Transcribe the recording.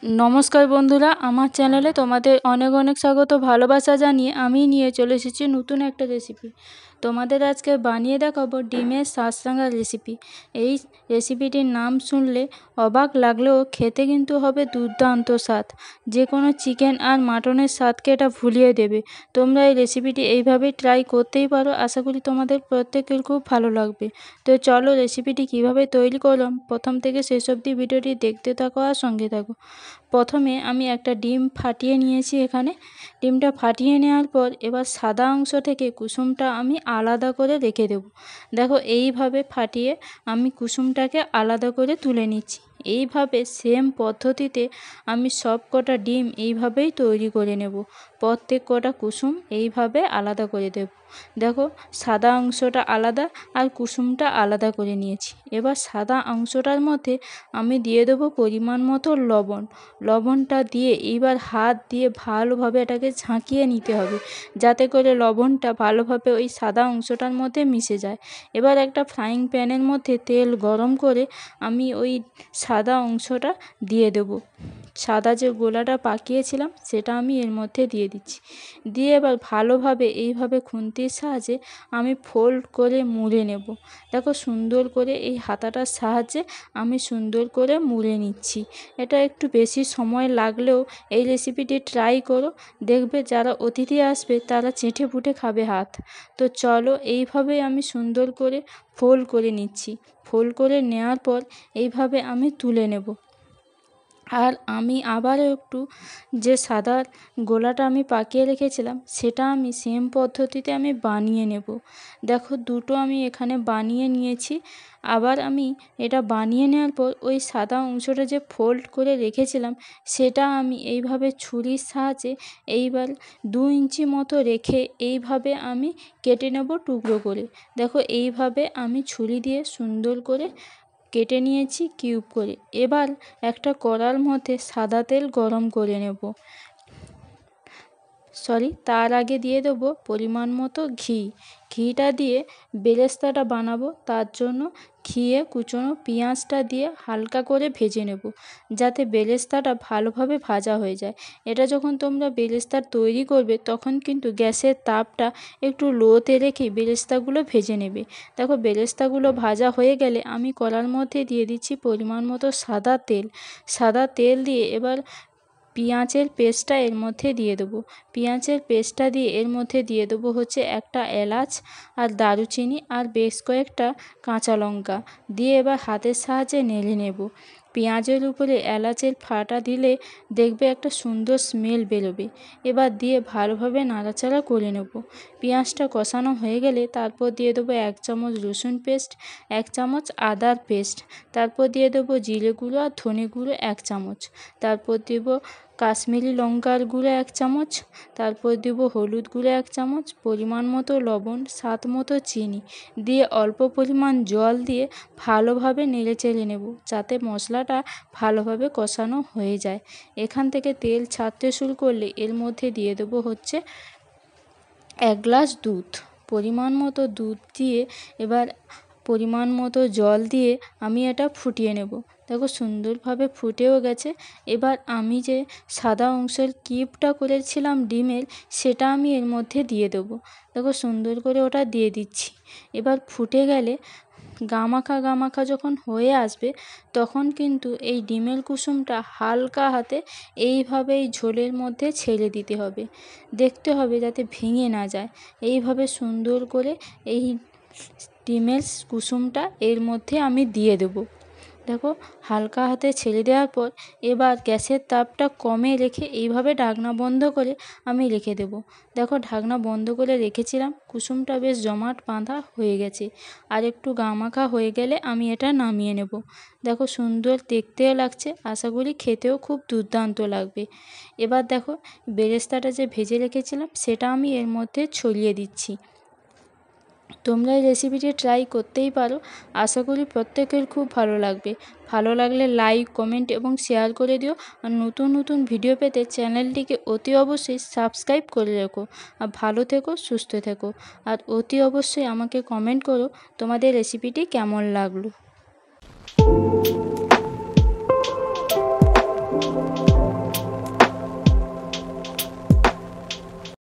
नमस्कार बंधुरा आमार चैनेले तोमादेर अनेक अनेक स्वागत भालोबासा जानिए आमी निये चले एसेछि नतून एकटा रेसिपि। तोमादेर आजके बानिये देखाबो डिमेर शाँसरांगा रेसिपि। एई रेसिपिटिर नाम शुनले अबाक लागलेও खेते किन्तु होबे दुर्दान्त स्वाद। जे कोनो चिकेन और माटनेर स्वादके एटा भुलिয়ে देबे। तोमरा এই রেসিপিটি এইভাবে ট্রাই করতেই পারো। আশা করি তোমাদের প্রত্যেকের খুব ভালো লাগবে। তো চলো রেসিপিটি কিভাবে তৈরি করলাম প্রথম থেকে শেষ অবধি ভিডিওটি দেখতে থাকো আর সঙ্গে থাকো। প্রথমে আমি একটা ডিম ফাটিয়ে নিয়েছি। এখানে ডিমটা ফাটিয়ে নেওয়ার পর এবার সাদা অংশ থেকে কুসুমটা আমি আলাদা করে রেখে দেব। দেখো এইভাবে ফাটিয়ে আমি কুসুমটাকে আলাদা করে তুলে নিচ্ছি। এইভাবে সেম পদ্ধতিতে আমি সব কটা ডিম এইভাবেই তৈরি করে নেব। প্রত্যেক কটা কুসুম এইভাবে আলাদা করে দেব। দেখো সাদা অংশটা আলাদা আর কুসুমটা আলাদা করে নিয়েছি। এবার সাদা অংশটার মধ্যে আমি দিয়ে দেবো পরিমাণ মতো লবণ। লবণটা দিয়ে এইবার হাত দিয়ে ভালোভাবে এটাকে ঝাঁকিয়ে নিতে হবে, যাতে করে লবণটা ভালোভাবে ওই সাদা অংশটার মধ্যে মিশে যায়। এবার একটা ফ্রাইং প্যানের মধ্যে তেল গরম করে আমি ওই সাদা অংশটা দিয়ে দেবো। সাদা যে গোলাটা পাকিয়েছিলাম সেটা আমি এর মধ্যে দিয়ে দিচ্ছি। দিয়ে এবার ভালোভাবে এইভাবে খুন্তির সাহায্যে আমি ফোল্ড করে মুড়ে নেব। দেখো সুন্দর করে এই হাতাটার সাহায্যে আমি সুন্দর করে মুড়ে নিচ্ছি। এটা একটু বেশি সময় লাগলেও এই রেসিপিটি ট্রাই করো, দেখবে যারা অতিথি আসবে তারা চেটে পুটে খাবে হাত। তো চলো এইভাবে আমি সুন্দর করে ফোল্ড করে নিচ্ছি। ফোল্ড করে নেওয়ার পর এইভাবে আমি তুলে নেব। আর আমি আবারও একটু যে সাদা গোলাটা আমি পাকিয়ে রেখেছিলাম সেটা আমি সেম পদ্ধতিতে আমি বানিয়ে নেব। দেখো দুটো আমি এখানে বানিয়ে নিয়েছি। আবার আমি এটা বানিয়ে নেওয়ার পর ওই সাদা অংশটা যে ফোল্ড করে রেখেছিলাম সেটা আমি এইভাবে ছুরির সাহায্যে এইবার 2 ইঞ্চি মতো রেখে এইভাবে আমি কেটে নেব টুকরো করে। দেখো এইভাবে আমি ছুরি দিয়ে সুন্দর করে কেটে নিয়েছি কিউব করে। এবার একটা কড়ার মধ্যে সাদা তেল গরম করে নেব। তার আগে দিয়ে দেবো পরিমাণ মতো ঘি। ঘিটা দিয়ে বেরেস্তাটা বানাবো, তার জন্য ঘিয়ে কুচনো পেঁয়াজটা দিয়ে হালকা করে ভেজে নেব, যাতে বেরেস্তাটা ভালোভাবে ভাজা হয়ে যায়। এটা যখন তোমরা বেরেস্তা তৈরি করবে তখন কিন্তু গ্যাসের তাপটা একটু লোতে রেখে বেরেস্তাগুলো ভেজে নেবে। দেখো বেরেস্তাগুলো ভাজা হয়ে গেলে আমি কড়ার মধ্যে দিয়ে দিচ্ছি পরিমাণ মতো সাদা তেল। সাদা তেল দিয়ে এবার পেঁয়াজের পেস্টটা এর মধ্যে দিয়ে দেবো। পেঁয়াজের পেস্টটা দিয়ে এর মধ্যে দিয়ে দেবো হচ্ছে একটা এলাচ আর দারুচিনি আর বেশ কয়েকটা কাঁচা লঙ্কা দিয়ে এবার হাতের সাহায্যে নেড়ে নেব। পেঁয়াজের উপরে এলাচের ফাটা দিলে দেখবে একটা সুন্দর স্মেল বেরোবে। এবার দিয়ে ভালোভাবে নাড়াচাড়া করে নেব। পেঁয়াজটা কষানো হয়ে গেলে তারপর দিয়ে দেবো 1 চামচ রসুন পেস্ট, 1 চামচ আদার পেস্ট, তারপর দিয়ে দেবো জিরে গুঁড়ো আর ধনে গুঁড়ো 1 চামচ, তারপর দেব কাশ্মীরি লঙ্কার গুঁড়ো 1 চামচ, তারপর দেব হলুদ গুঁড়ো 1 চামচ, পরিমাণ মতো লবণ, স্বাদ মতো চিনি দিয়ে অল্প পরিমাণ জল দিয়ে ভালোভাবে নেড়েচেড়ে নেব, যাতে মশলাটা ভালোভাবে কষানো হয়ে যায়। এখান থেকে তেল ছাড়তে শুরু করলে এর মধ্যে দিয়ে দেবো হচ্ছে 1 গ্লাস দুধ। পরিমাণ মতো দুধ দিয়ে এবার পরিমাণ মতো জল দিয়ে আমি এটা ফুটিয়ে নেব। দেখো সুন্দরভাবে ফুটেও গেছে। এবার আমি যে সাদা অংশের কিউবটা করেছিলাম ডিমের সেটা আমি এর মধ্যে দিয়ে দেবো। দেখো সুন্দর করে ওটা দিয়ে দিচ্ছি। এবার ফুটে গেলে গামাখা গামাখা যখন হয়ে আসবে তখন কিন্তু এই ডিমের কুসুমটা হালকা হাতে এইভাবে এই ঝোলের মধ্যে ছেড়ে দিতে হবে। দেখতে হবে যাতে ভেঙে না যায়। এইভাবে সুন্দর করে এই ডিমের কুসুমটা এর মধ্যে আমি দিয়ে দেবো। দেখো হালকা হাতে ছেড়ে দেওয়ার পর এবার গ্যাসের তাপটা কমে রেখে এইভাবে ঢাকনা বন্ধ করে আমি রেখে দেবো। দেখো ঢাকনা বন্ধ করে রেখেছিলাম, কুসুমটা বেশ জমাট বাঁধা হয়ে গেছে। আর একটু গামাখা হয়ে গেলে আমি এটা নামিয়ে নেব। দেখো সুন্দর দেখতেও লাগছে, আশা করি খেতেও খুব দুর্দান্ত লাগবে। এবার দেখো বেরেস্তাটা যে ভেজে রেখেছিলাম সেটা আমি এর মধ্যে ছড়িয়ে দিচ্ছি। তোমরা এই রেসিপিটি ট্রাই করতেই পারো, আশা করি প্রত্যেকের খুব ভালো লাগবে। ভালো লাগলে লাইক, কমেন্ট এবং শেয়ার করে দিও। আর নতুন নতুন ভিডিও পেতে চ্যানেলটিকে অতি অবশ্যই সাবস্ক্রাইব করে রেখো। আর ভালো থেকো, সুস্থ থেকো। আর অতি অবশ্যই আমাকে কমেন্ট করো তোমাদের রেসিপিটি কেমন লাগলো।